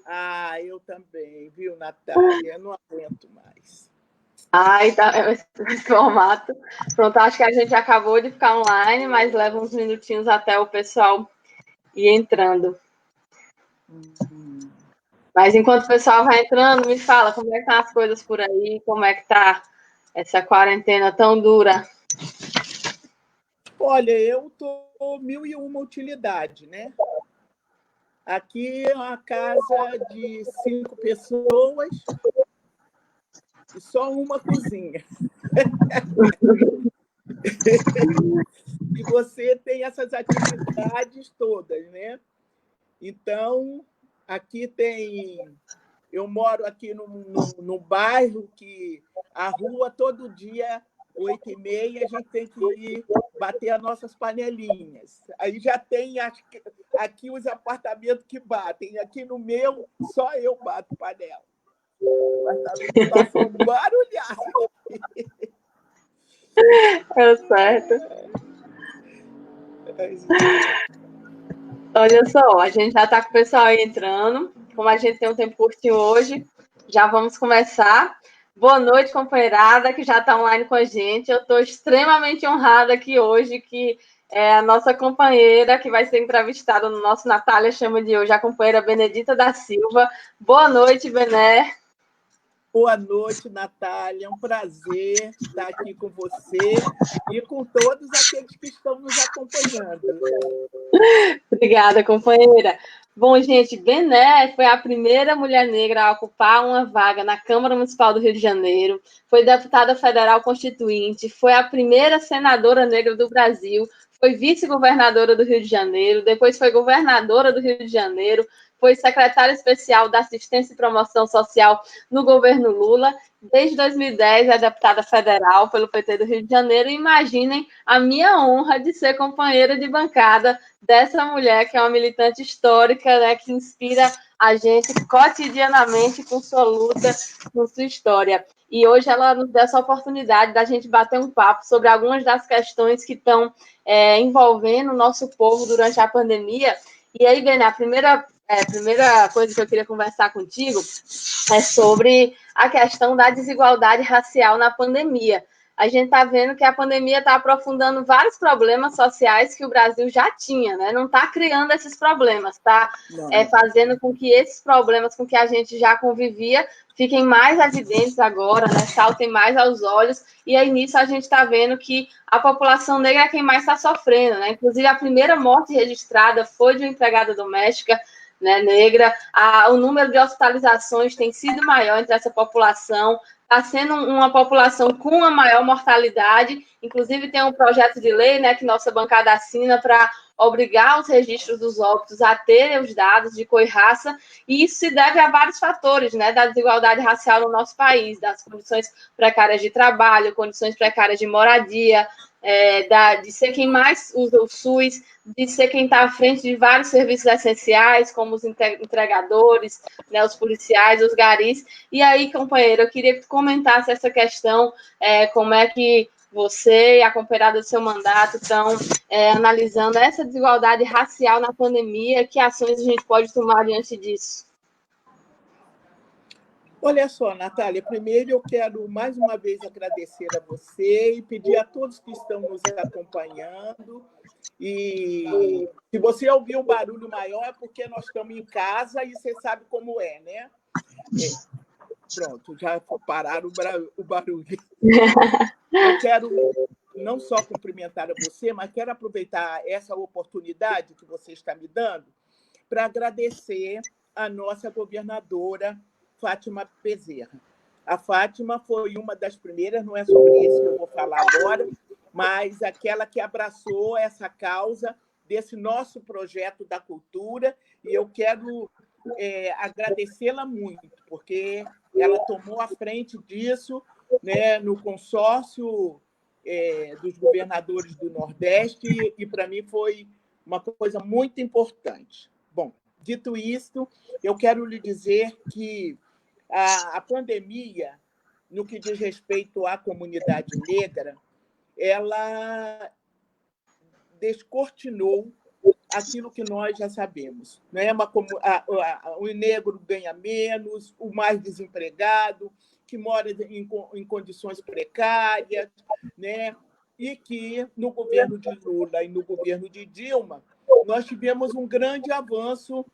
Ah, eu também, viu, Natália? Eu não aguento mais. Ai, tá, esse formato. Pronto, acho que a gente acabou de ficar online, mas leva uns minutinhos até o pessoal ir entrando. Mas enquanto o pessoal vai entrando, me fala como é que estão as coisas por aí, como é que tá essa quarentena tão dura. Olha, eu tô 1001 utilidade, né? Aqui é uma casa de 5 pessoas e só uma cozinha. E você tem essas atividades todas, né? Então, aqui tem... Eu moro aqui num bairro que a rua, todo dia, 8h30, a gente tem que ir bater as nossas panelinhas. Aí já tem aqui os apartamentos que batem. Aqui no meu, só eu bato panela. Está só um barulhaço aqui. É certo. Olha só, a gente já está com o pessoal aí entrando. Como a gente tem um tempo curtinho hoje, já vamos começar. Boa noite, companheirada, que já está online com a gente. Eu estou extremamente honrada aqui hoje, que é a nossa companheira, que vai ser entrevistada no nosso Natália Chama de hoje, a companheira Benedita da Silva. Boa noite, Bené. Boa noite, Natália. É um prazer estar aqui com você e com todos aqueles que estão nos acompanhando. Obrigada, companheira. Bom, gente, Bené foi a primeira mulher negra a ocupar uma vaga na Câmara Municipal do Rio de Janeiro, foi deputada federal constituinte, foi a primeira senadora negra do Brasil, foi vice-governadora do Rio de Janeiro, depois foi governadora do Rio de Janeiro, foi secretária especial da Assistência e Promoção Social no governo Lula. Desde 2010 é deputada federal pelo PT do Rio de Janeiro. E imaginem a minha honra de ser companheira de bancada dessa mulher, que é uma militante histórica, né, que inspira a gente cotidianamente com sua luta, com sua história. E hoje ela nos dá essa oportunidade da gente bater um papo sobre algumas das questões que estão envolvendo o nosso povo durante a pandemia. E aí, Bene, a primeira coisa que eu queria conversar contigo é sobre a questão da desigualdade racial na pandemia. A gente está vendo que a pandemia está aprofundando vários problemas sociais que o Brasil já tinha, né? Não está criando esses problemas, está fazendo com que esses problemas com que a gente já convivia fiquem mais evidentes agora, né? Saltem mais aos olhos, e aí nisso a gente está vendo que a população negra é quem mais está sofrendo, né? Inclusive, a primeira morte registrada foi de uma empregada doméstica, né, negra. O número de hospitalizações tem sido maior entre essa população, está sendo uma população com a maior mortalidade. Inclusive, tem um projeto de lei, né, que nossa bancada assina para obrigar os registros dos óbitos a terem os dados de cor e raça, e isso se deve a vários fatores, né, da desigualdade racial no nosso país, das condições precárias de trabalho, condições precárias de moradia, de ser quem mais usa o SUS, de ser quem está à frente de vários serviços essenciais, como os entregadores, né, os policiais, os garis. E aí, companheiro, eu queria que tu comentasse essa questão, como é que você e a companheirada do seu mandato estão analisando essa desigualdade racial na pandemia, que ações a gente pode tomar diante disso? Olha só, Natália, primeiro eu quero mais uma vez agradecer a você e pedir a todos que estão nos acompanhando. E se você ouvir um barulho maior é porque nós estamos em casa e você sabe como é, né? Pronto, já pararam o barulho. Eu quero não só cumprimentar a você, mas quero aproveitar essa oportunidade que você está me dando para agradecer a nossa governadora, Fátima Bezerra. A Fátima foi uma das primeiras, não é sobre isso que eu vou falar agora, mas aquela que abraçou essa causa desse nosso projeto da cultura, e eu quero agradecê-la muito, porque ela tomou a frente disso, né, no consórcio dos governadores do Nordeste, e para mim foi uma coisa muito importante. Bom, dito isto, eu quero lhe dizer que a pandemia, no que diz respeito à comunidade negra, ela descortinou aquilo que nós já sabemos. Né? O negro ganha menos, o mais desempregado, que mora em condições precárias, né? E que no governo de Lula e no governo de Dilma, nós tivemos um grande avanço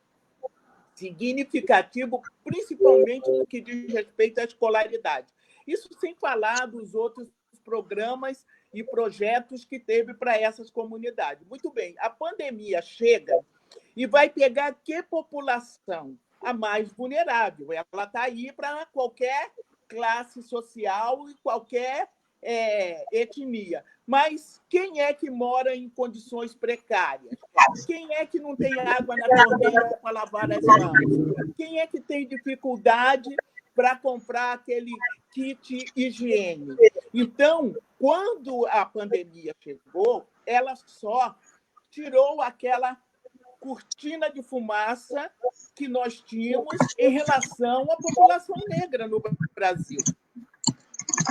significativo, principalmente no que diz respeito à escolaridade. Isso sem falar dos outros programas e projetos que teve para essas comunidades. Muito bem, a pandemia chega e vai pegar que população? A mais vulnerável. Ela está aí para qualquer classe social e qualquer etnia. Mas quem é que mora em condições precárias? Quem é que não tem água na torneira para lavar as mãos? Quem é que tem dificuldade para comprar aquele kit higiene? Então, quando a pandemia chegou, ela só tirou aquela cortina de fumaça que nós tínhamos em relação à população negra no Brasil.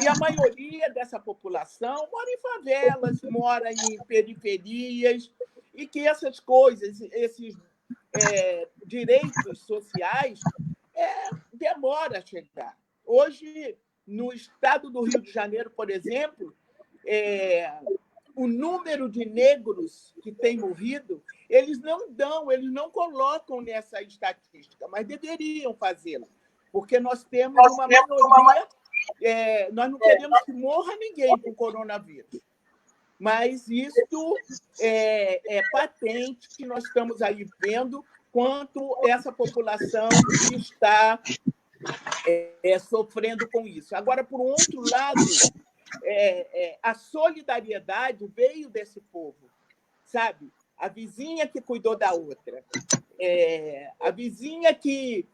E a maioria dessa população mora em favelas, mora em periferias, e que essas coisas, esses direitos sociais, demora a chegar. Hoje, no estado do Rio de Janeiro, por exemplo, o número de negros que tem morrido, eles não colocam nessa estatística, mas deveriam fazê-lo, porque nós temos uma maioria. Nós não queremos que morra ninguém com coronavírus, mas isso é patente que nós estamos aí vendo quanto essa população está sofrendo com isso. Agora, por um outro lado, a solidariedade veio desse povo, sabe? A vizinha que cuidou da outra, a vizinha que,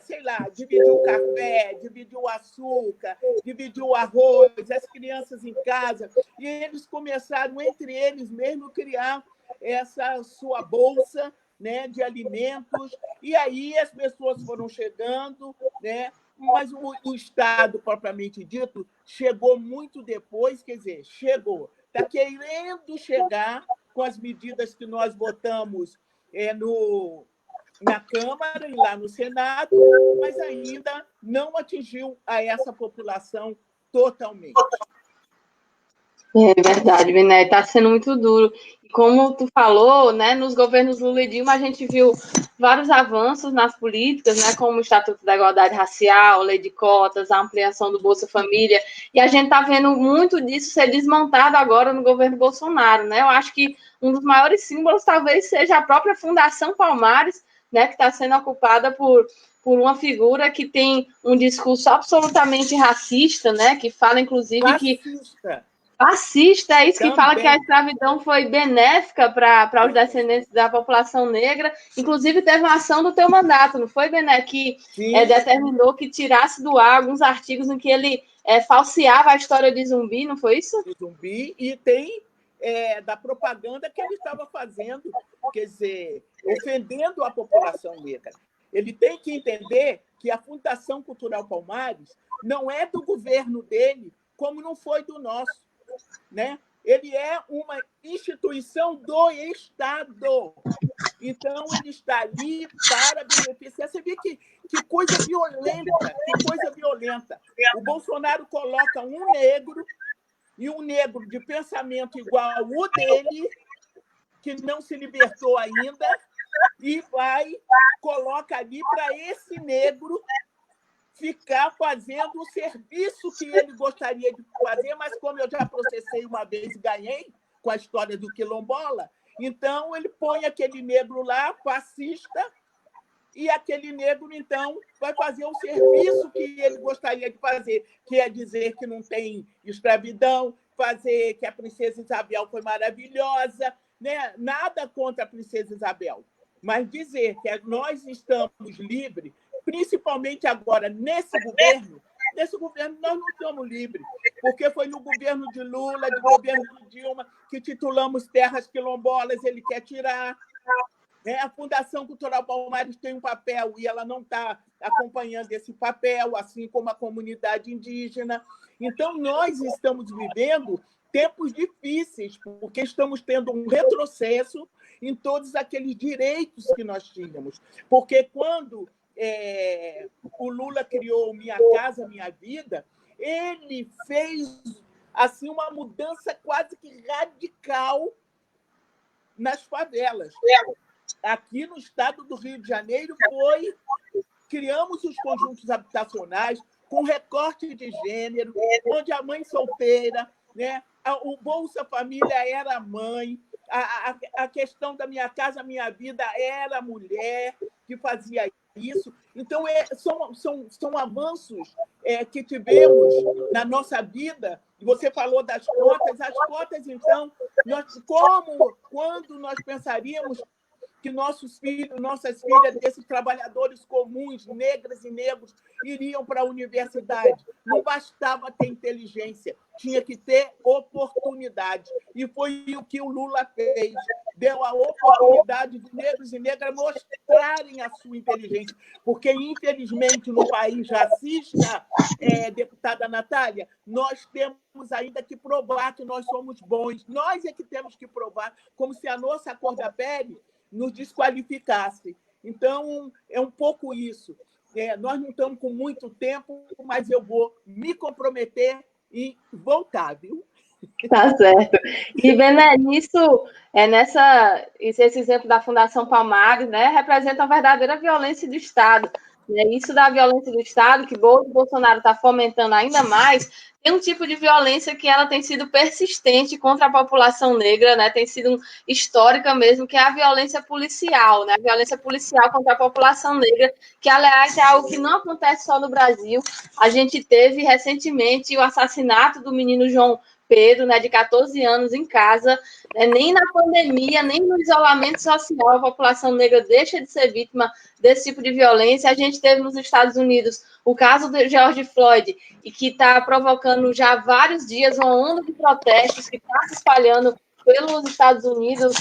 sei lá, dividiu o café, dividiu o açúcar, dividiu o arroz, as crianças em casa, e eles começaram, entre eles mesmo, criar essa sua bolsa, né, de alimentos, e aí as pessoas foram chegando, né, mas o Estado, propriamente dito, chegou muito depois, quer dizer, está querendo chegar com as medidas que nós votamos na Câmara e lá no Senado, mas ainda não atingiu a essa população totalmente. É verdade, Bené, está sendo muito duro. E como tu falou, né, nos governos Lula e Dilma, a gente viu vários avanços nas políticas, né, como o Estatuto da Igualdade Racial, Lei de Cotas, a ampliação do Bolsa Família, e a gente está vendo muito disso ser desmontado agora no governo Bolsonaro, né? Eu acho que um dos maiores símbolos talvez seja a própria Fundação Palmares, né, que está sendo ocupada por uma figura que tem um discurso absolutamente racista, né, que fala, inclusive, Fascista, é isso que fala que a escravidão foi benéfica para os descendentes da população negra. Inclusive, teve uma ação do teu mandato, não foi, Bené? Que determinou que tirasse do ar alguns artigos em que ele falseava a história de Zumbi, não foi isso? De Zumbi, e tem da propaganda que ele estava fazendo, quer dizer, ofendendo a população negra. Ele tem que entender que a Fundação Cultural Palmares não é do governo dele, como não foi do nosso. Né? Ele é uma instituição do Estado. Então, ele está ali para beneficiar. Você vê que coisa violenta, O Bolsonaro coloca um negro, e um negro de pensamento igual o dele, que não se libertou ainda, e coloca ali para esse negro ficar fazendo o serviço que ele gostaria de fazer, mas como eu já processei uma vez e ganhei com a história do quilombola, então ele põe aquele negro lá, fascista, e aquele negro, então, vai fazer o serviço que ele gostaria de fazer, que é dizer que não tem escravidão, fazer que a princesa Isabel foi maravilhosa, né? Nada contra a princesa Isabel, mas dizer que nós estamos livres, principalmente agora, nesse governo nós não estamos livres, porque foi no governo de Lula, no governo de Dilma, que titulamos terras quilombolas, ele quer tirar. A Fundação Cultural Palmares tem um papel e ela não está acompanhando esse papel, assim como a comunidade indígena. Então, nós estamos vivendo tempos difíceis, porque estamos tendo um retrocesso em todos aqueles direitos que nós tínhamos. Porque quando o Lula criou Minha Casa Minha Vida, ele fez assim, uma mudança quase que radical nas favelas. Aqui no estado do Rio de Janeiro, criamos os conjuntos habitacionais com recorte de gênero, onde a mãe solteira, né, o Bolsa Família era a mãe, a questão da Minha Casa Minha Vida era a mulher que fazia isso. Então, são avanços que tivemos na nossa vida. Você falou das cotas. As cotas, então, quando nós pensaríamos que nossos filhos, nossas filhas desses trabalhadores comuns, negras e negros, iriam para a universidade? Não bastava ter inteligência, tinha que ter oportunidade. E foi o que o Lula fez. Deu a oportunidade de negros e negras mostrarem a sua inteligência. Porque, infelizmente, no país racista, deputada Natália, nós temos ainda que provar que nós somos bons. Nós é que temos que provar, como se a nossa cor da pele nos desqualificasse. Então, é um pouco isso. Nós não estamos com muito tempo, mas eu vou me comprometer e voltar, viu? Tá certo. E, Bené, esse exemplo da Fundação Palmares, né, representa uma verdadeira violência do Estado. Isso da violência do Estado, que o Bolsonaro está fomentando ainda mais, tem um tipo de violência que ela tem sido persistente contra a população negra, né? Tem sido histórica mesmo, que é a violência policial, né? A violência policial contra a população negra, que, aliás, é algo que não acontece só no Brasil. A gente teve recentemente o assassinato do menino João Pedro, né, de 14 anos, em casa, né? Nem na pandemia, nem no isolamento social, a população negra deixa de ser vítima desse tipo de violência. A gente teve nos Estados Unidos o caso de George Floyd, e que está provocando já vários dias uma onda de protestos que está se espalhando pelos Estados Unidos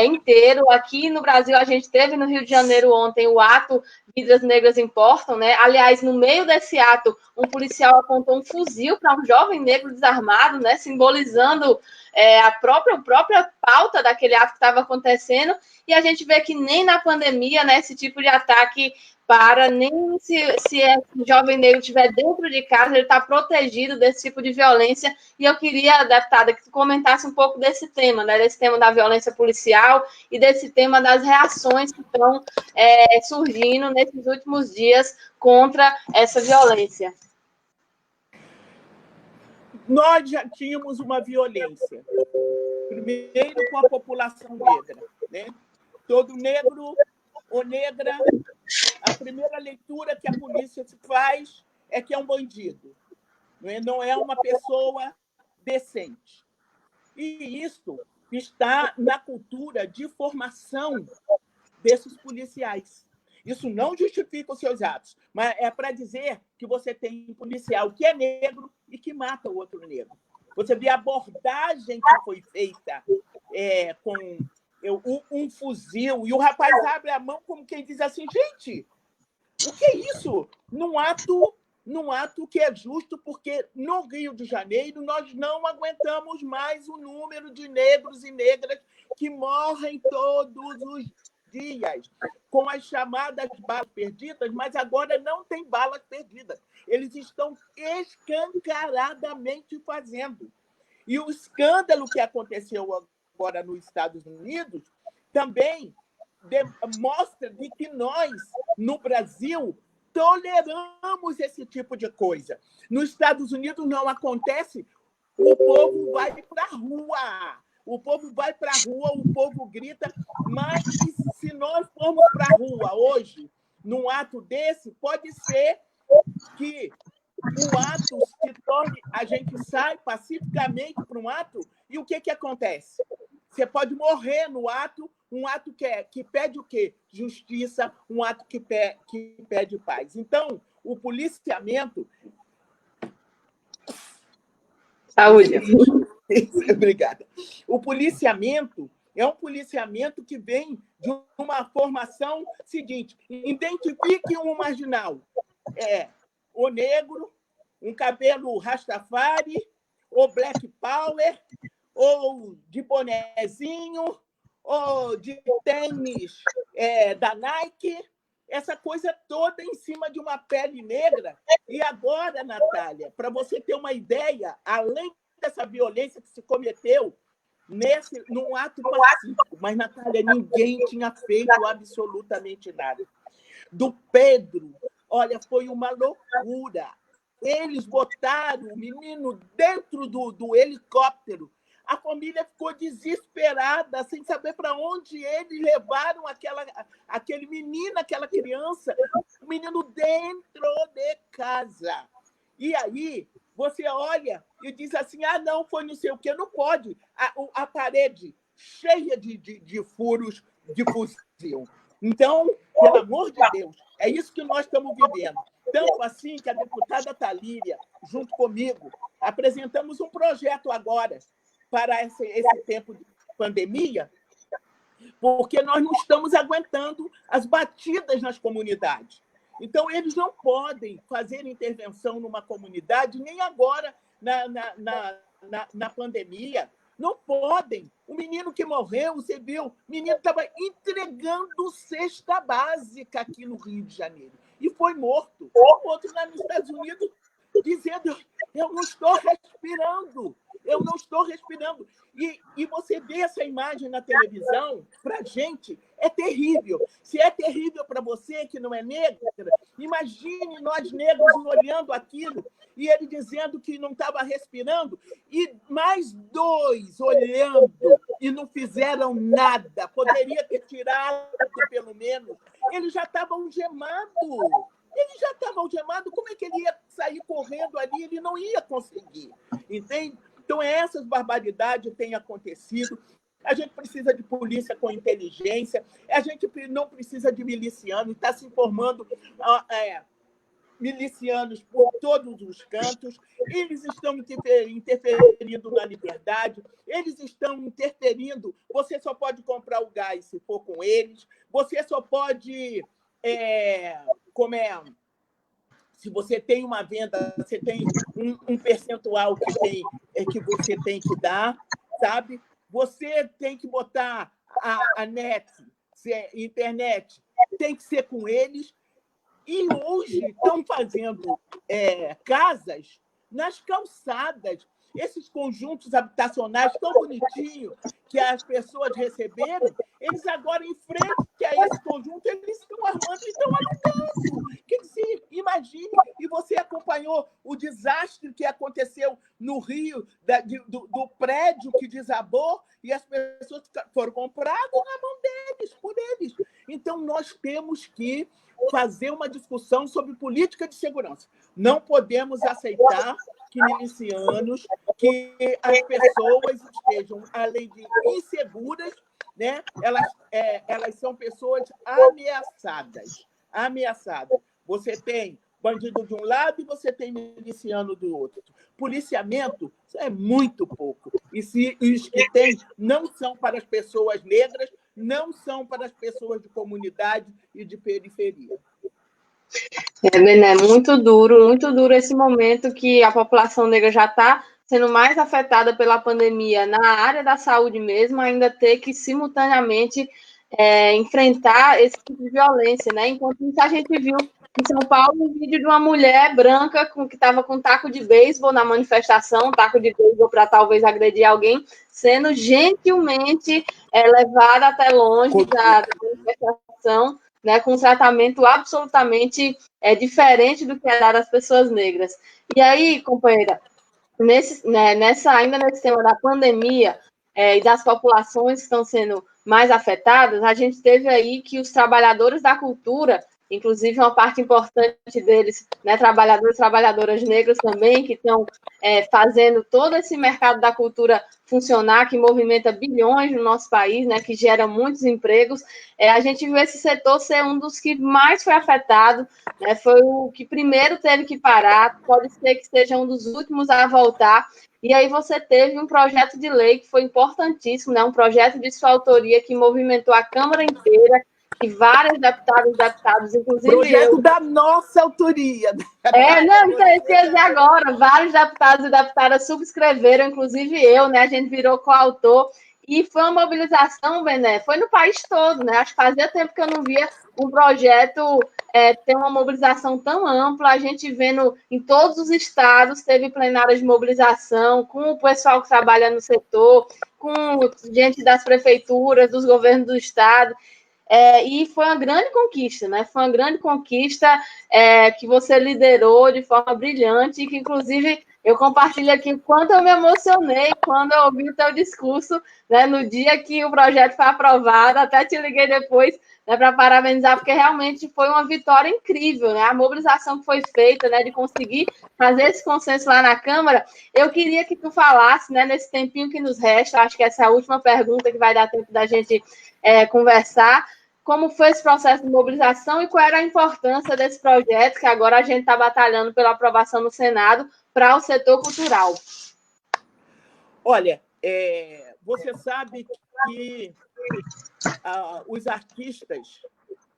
inteiro. Aqui no Brasil, a gente teve no Rio de Janeiro ontem o ato Vidas Negras Importam, né? Aliás, no meio desse ato, um policial apontou um fuzil para um jovem negro desarmado, né? Simbolizando a própria pauta daquele ato que estava acontecendo. E a gente vê que nem na pandemia, né, esse tipo de ataque nem se esse jovem negro estiver dentro de casa, ele está protegido desse tipo de violência. E eu queria, deputada, que tu comentasse um pouco desse tema, né? Desse tema da violência policial e desse tema das reações que estão surgindo nesses últimos dias contra essa violência. Nós já tínhamos uma violência, primeiro com a população negra, né? Todo negro ou negra, a primeira leitura que a polícia se faz é que é um bandido, não é uma pessoa decente. E isso está na cultura de formação desses policiais. Isso não justifica os seus atos, mas é para dizer que você tem um policial que é negro e que mata o outro negro. Você vê a abordagem que foi feita com um fuzil, e o rapaz abre a mão como quem diz assim, gente, o que é isso? Num ato que é justo, porque no Rio de Janeiro nós não aguentamos mais o número de negros e negras que morrem todos os dias, com as chamadas balas perdidas, mas agora não tem balas perdidas. Eles estão escancaradamente fazendo. E o escândalo que aconteceu agora nos Estados Unidos também mostra de que nós, no Brasil, toleramos esse tipo de coisa. Nos Estados Unidos não acontece, o povo vai para a rua. O povo vai para a rua, o povo grita, mas se nós formos para a rua hoje, num ato desse, pode ser que o ato se torne... A gente sai pacificamente para um ato e o que acontece? Você pode morrer no ato, um ato que pede o quê? Justiça, um ato que pede paz. Então, o policiamento... Saúde. Obrigada. O policiamento é um policiamento que vem de uma formação seguinte. Identifique um marginal. O negro, um cabelo rastafari, ou black power, ou de bonezinho, ou de tênis da Nike, essa coisa toda em cima de uma pele negra. E agora, Natália, para você ter uma ideia, além dessa violência que se cometeu num ato pacífico, mas, Natália, ninguém tinha feito absolutamente nada. Do Pedro, olha, foi uma loucura. Eles botaram o menino dentro do helicóptero. A família ficou desesperada, sem saber para onde eles levaram aquele menino, aquela criança, o menino dentro de casa. E aí você olha e diz assim, não, foi não sei o quê, não pode. A parede cheia de furos de fuzil. Então, pelo amor de Deus, é isso que nós estamos vivendo. Tanto assim que a deputada Thalíria, junto comigo, apresentamos um projeto agora para esse tempo de pandemia, porque nós não estamos aguentando as batidas nas comunidades. Então, eles não podem fazer intervenção numa comunidade, nem agora na pandemia. Não podem. O menino que morreu, você viu, o menino estava entregando cesta básica aqui no Rio de Janeiro e foi morto. O outro lá nos Estados Unidos dizendo, eu não estou respirando. Eu não estou respirando. E você vê essa imagem na televisão, para a gente, é terrível. Se é terrível para você, que não é negra, imagine nós negros olhando aquilo e ele dizendo que não estava respirando, e mais 2 olhando e não fizeram nada. Poderia ter tirado, pelo menos. Eles já estavam algemados. Ele já estava algemado. Como é que ele ia sair correndo ali? Ele não ia conseguir. Entende? Então, essas barbaridades têm acontecido. A gente precisa de polícia com inteligência. A gente não precisa de miliciano. Está se formando milicianos por todos os cantos. Eles estão interferindo na liberdade. Eles estão interferindo. Você só pode comprar o gás se for com eles. Você só pode... Se você tem uma venda, você tem um percentual que você tem que dar, sabe? Você tem que botar a internet, tem que ser com eles. E hoje estão fazendo casas nas calçadas. Esses conjuntos habitacionais tão bonitinhos que as pessoas receberam, eles agora, em frente a esse conjunto, eles estão armando e estão alugando. Quer dizer, imagine, e você acompanhou o desastre que aconteceu no Rio, do prédio que desabou, e as pessoas foram compradas na mão deles, por eles. Então, nós temos que fazer uma discussão sobre política de segurança. Não podemos aceitar que milicianos, que as pessoas estejam, além de inseguras, né? Elas são pessoas ameaçadas. Você tem bandido de um lado e você tem miliciano do outro. Policiamento é muito pouco. E os que tem não são para as pessoas negras, não são para as pessoas de comunidade e de periferia. Bené, muito duro esse momento que a população negra já está sendo mais afetada pela pandemia na área da saúde mesmo, ainda ter que simultaneamente enfrentar esse tipo de violência, né? Enquanto isso, a gente viu em São Paulo um vídeo de uma mulher branca que estava com um taco de beisebol na manifestação, taco de beisebol para talvez agredir alguém, sendo gentilmente levada até longe da manifestação, né, com um tratamento absolutamente diferente do que é dado às pessoas negras. E aí, companheira, ainda nesse tema da pandemia e das populações que estão sendo mais afetadas, a gente teve aí que os trabalhadores da cultura, inclusive uma parte importante deles, né, trabalhadores e trabalhadoras negras também, que estão fazendo todo esse mercado da cultura funcionar, que movimenta bilhões no nosso país, né, que gera muitos empregos. A gente viu esse setor ser um dos que mais foi afetado, né, foi o que primeiro teve que parar, pode ser que seja um dos últimos a voltar. E aí você teve um projeto de lei que foi importantíssimo, né, um projeto de sua autoria que movimentou a Câmara inteira, e vários deputados, inclusive projeto da nossa autoria. Então, eu queria dizer agora, vários deputados e deputadas subscreveram, inclusive eu, né? A gente virou coautor, E foi uma mobilização, Bené, foi no país todo, né? Acho que fazia tempo que eu não via um projeto ter uma mobilização tão ampla. A gente vendo em todos os estados, teve plenárias de mobilização, com o pessoal que trabalha no setor, com gente das prefeituras, dos governos do estado. E foi uma grande conquista, né? Foi uma grande conquista que você liderou de forma brilhante, e que, inclusive, eu compartilho aqui o quanto eu me emocionei quando eu ouvi o teu discurso, né, no dia que o projeto foi aprovado. Até te liguei depois, né, para parabenizar, porque realmente foi uma vitória incrível, né? A mobilização que foi feita, né, de conseguir fazer esse consenso lá na Câmara. Eu queria que tu falasse, né, nesse tempinho que nos resta, acho que essa é a última pergunta que vai dar tempo da gente conversar, como foi esse processo de mobilização e qual era a importância desse projeto, que agora a gente está batalhando pela aprovação no Senado, para o setor cultural. Olha, você sabe que os artistas,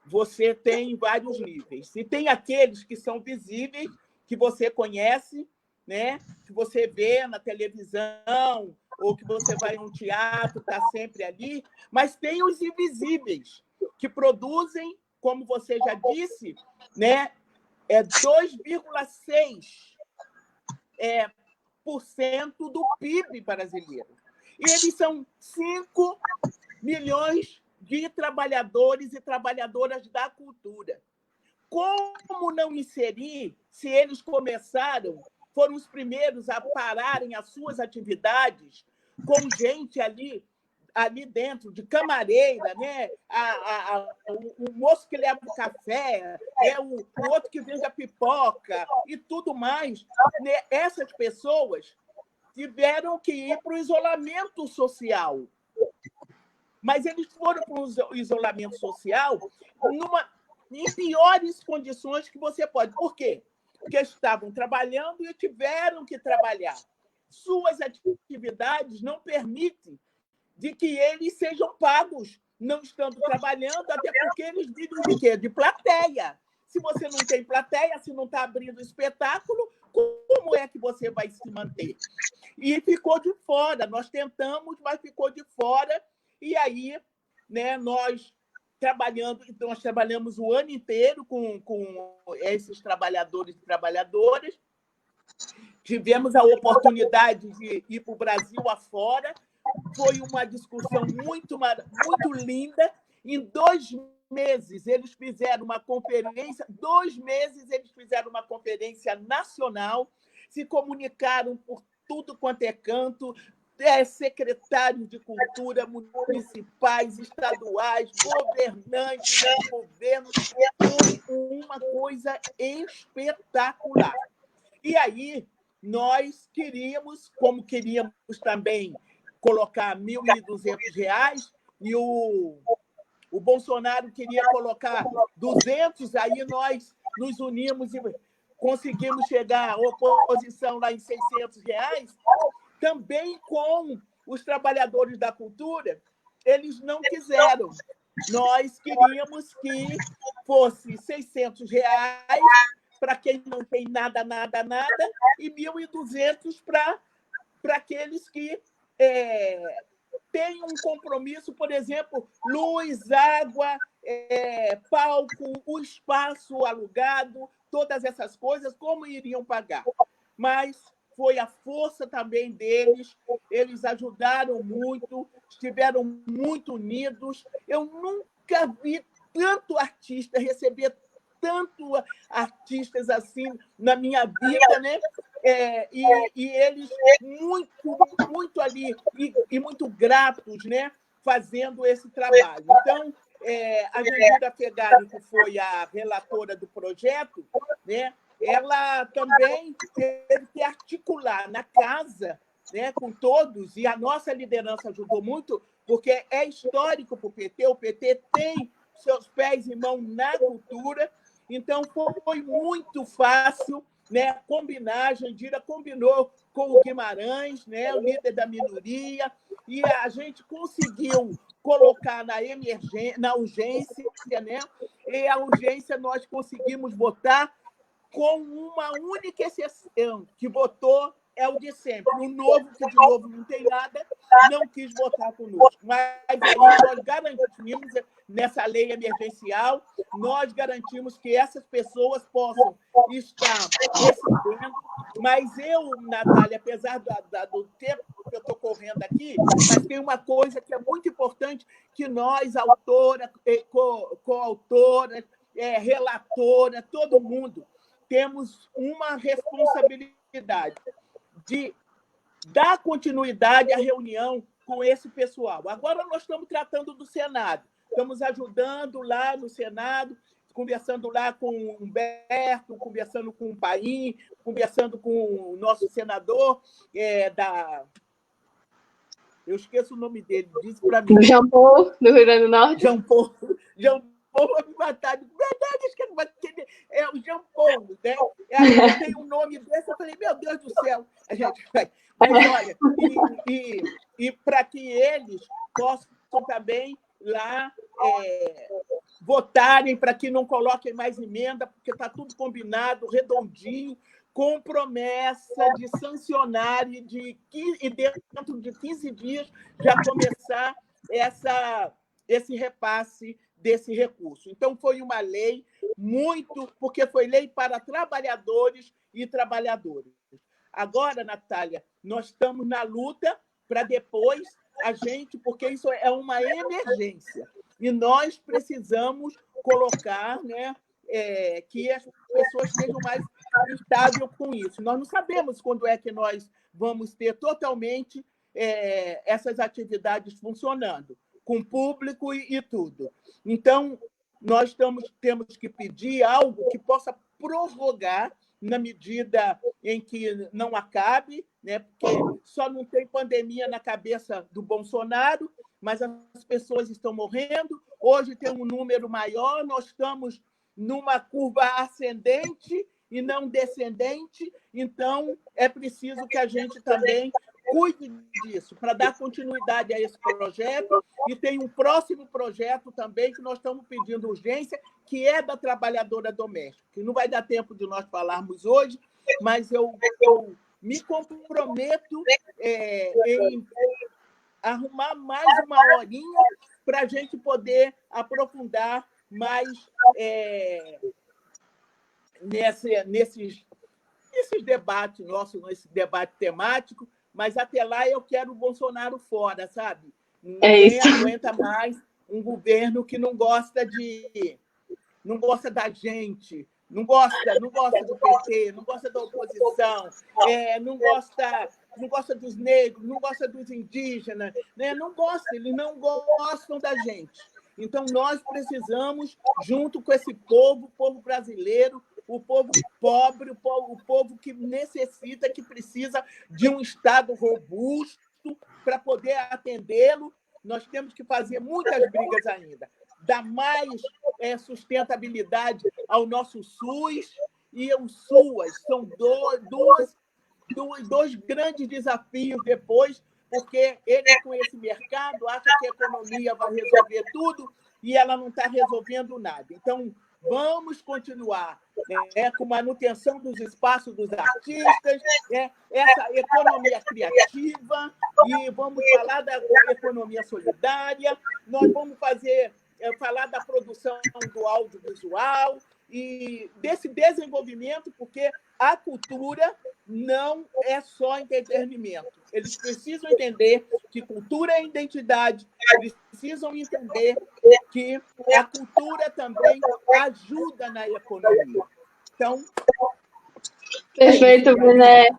você tem vários níveis. E tem aqueles que são visíveis, que você conhece, né? Que você vê na televisão, ou que você vai em um teatro, está sempre ali, mas tem os invisíveis, que produzem, como você já disse, né, 2,6% do PIB brasileiro. E eles são 5 milhões de trabalhadores e trabalhadoras da cultura. Como não inserir, se eles começaram, foram os primeiros a pararem as suas atividades, com gente ali dentro, de camareira, né? O moço que leva o café, o outro que vende a pipoca e tudo mais. Né? Essas pessoas tiveram que ir para o isolamento social. Mas eles foram para o isolamento social em piores condições que você pode. Por quê? Porque estavam trabalhando e tiveram que trabalhar. Suas atividades não permitem de que eles sejam pagos não estando trabalhando, até porque eles vivem de quê? De plateia. Se você não tem plateia, se não está abrindo espetáculo, como é que você vai se manter? E ficou de fora. Nós tentamos, mas ficou de fora. E aí, né, nós trabalhamos o ano inteiro com esses trabalhadores e trabalhadoras. Tivemos a oportunidade de ir para o Brasil afora. Foi uma discussão muito linda. Em 2 meses, eles fizeram uma conferência. 2 meses, eles fizeram uma conferência nacional, se comunicaram por tudo quanto é canto, secretários de cultura municipais, estaduais, governantes do governo. Foi uma coisa espetacular. E aí, nós queríamos, como queríamos também colocar R$ 1.200, e o Bolsonaro queria colocar 200, aí nós nos unimos e conseguimos chegar à oposição lá em R$ 600, também com os trabalhadores da cultura. Eles não quiseram. Nós queríamos que fosse R$ 600 para quem não tem nada, e 1.200 para aqueles que têm um compromisso, por exemplo, luz, água, palco, o espaço alugado, todas essas coisas, como iriam pagar? Mas foi a força também deles, eles ajudaram muito, estiveram muito unidos. Eu nunca vi tanto artista receber tanto artistas assim na minha vida, né? E eles muito ali e muito gratos, né? Fazendo esse trabalho. Então, a Jandira Fegali, que foi a relatora do projeto, né? Ela também teve que articular na casa, né, com todos, e a nossa liderança ajudou muito, porque é histórico para o PT. O PT tem seus pés e mãos na cultura. Então, foi muito fácil, né, combinar. A Jandira combinou com o Guimarães, né, o líder da minoria, e a gente conseguiu colocar na urgência, né? E a urgência nós conseguimos votar com uma única exceção, que votou é o de sempre. O novo, que de novo não tem nada, não quis votar conosco. Mas aí nós garantimos, nessa lei emergencial, nós garantimos que essas pessoas possam estar recebendo. Mas eu, Natália, apesar do tempo que eu estou correndo aqui, mas tem uma coisa que é muito importante, que nós, autora, coautora, relatora, todo mundo, temos uma responsabilidade de dar continuidade à reunião com esse pessoal. Agora nós estamos tratando do Senado, estamos ajudando lá no Senado, conversando lá com o Humberto, conversando com o Paim, conversando com o nosso senador Eu esqueço o nome dele, diz para mim. Jean Paul, do Rio Grande do Norte. Jean Paul vai me matar. Verdade, esquece, é o Jean Paul, né? Aí tem um nome desse, eu falei, meu Deus do céu. A gente vai. Mas, olha, e para que eles possam também lá votarem, para que não coloquem mais emenda, porque está tudo combinado, redondinho, com promessa de sancionar e dentro de 15 dias já começar esse repasse desse recurso. Então, foi uma lei porque foi lei para trabalhadores e trabalhadoras. Agora, Natália, nós estamos na luta para depois porque isso é uma emergência, e nós precisamos colocar, né, que as pessoas estejam mais estáveis com isso. Nós não sabemos quando é que nós vamos ter totalmente essas atividades funcionando, com público e tudo. Então, nós temos que pedir algo que possa prorrogar na medida em que não acabe, né? Porque só não tem pandemia na cabeça do Bolsonaro, mas as pessoas estão morrendo. Hoje tem um número maior, nós estamos numa curva ascendente e não descendente, então é preciso que a gente também cuide disso, para dar continuidade a esse projeto. E tem um próximo projeto também que nós estamos pedindo urgência, que é da trabalhadora doméstica, que não vai dar tempo de nós falarmos hoje, mas eu me comprometo em arrumar mais uma horinha para a gente poder aprofundar mais nesses debates nossos, nesse debate temático, mas até lá eu quero o Bolsonaro fora, sabe? Ninguém aguenta mais um governo que não gosta da gente, não gosta do PT, não gosta da oposição, não gosta dos negros, não gosta dos indígenas, né? Eles não gostam da gente. Então, nós precisamos, junto com esse povo brasileiro, o povo pobre, o povo que necessita, que precisa de um Estado robusto para poder atendê-lo. Nós temos que fazer muitas brigas ainda, dar mais sustentabilidade ao nosso SUS e o SUAS. São dois grandes desafios depois, porque ele, com esse mercado, acha que a economia vai resolver tudo e ela não está resolvendo nada. Então, vamos continuar com manutenção dos espaços dos artistas, essa economia criativa, e vamos falar da economia solidária, nós vamos falar da produção do audiovisual e desse desenvolvimento, porque a cultura não é só entretenimento. Eles precisam entender que cultura é identidade, eles precisam entender que a cultura também ajuda na economia. Então... Perfeito, Bené.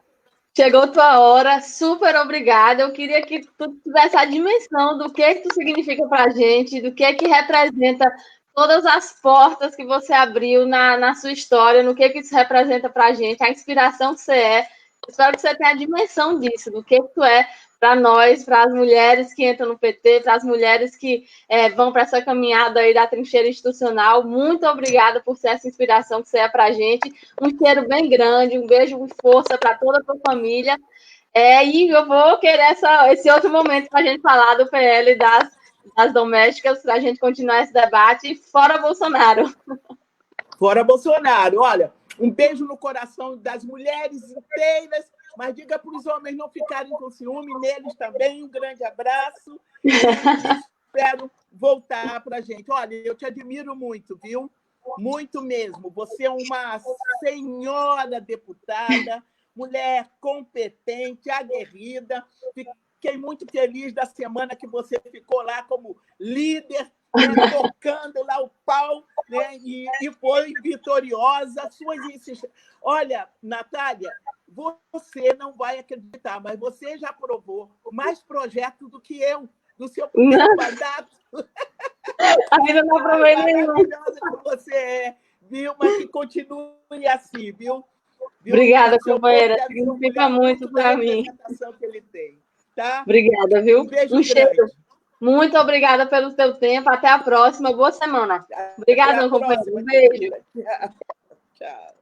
Chegou tua hora, super obrigada. Eu queria que tu tivesse a dimensão do que tu significa para a gente, do que representa todas as portas que você abriu na sua história, no que isso representa para a gente, a inspiração que você é. Espero que você tenha a dimensão disso, do que tu é para nós, para as mulheres que entram no PT, para as mulheres que vão para essa caminhada aí da trincheira institucional. Muito obrigada por ser essa inspiração que você é para a gente. Um cheiro bem grande, um beijo com força para toda a tua família. E eu vou querer esse outro momento para a gente falar do PL das domésticas, para a gente continuar esse debate. Fora Bolsonaro! Fora Bolsonaro! Olha, um beijo no coração das mulheres inteiras mas diga para os homens não ficarem com ciúme, neles também. Um grande abraço e espero voltar para a gente. Olha, eu te admiro muito, viu? Muito mesmo. Você é uma senhora deputada, mulher competente, aguerrida. Fiquei muito feliz da semana que você ficou lá como líder, né, tocando lá o pau, né, e foi vitoriosa. Olha, Natália, você não vai acreditar, mas você já aprovou mais projetos do que eu, no seu primeiro mandato. Ainda não aprovei nenhum. Maravilhosa que você é, viu? Mas que continue assim, viu? Obrigada, companheira. Significa muito para mim. Que ele tem, tá? Obrigada, viu? Um beijo cheiro. Muito obrigada pelo seu tempo. Até a próxima. Boa semana. Obrigada, companheira. Um beijo. Tchau.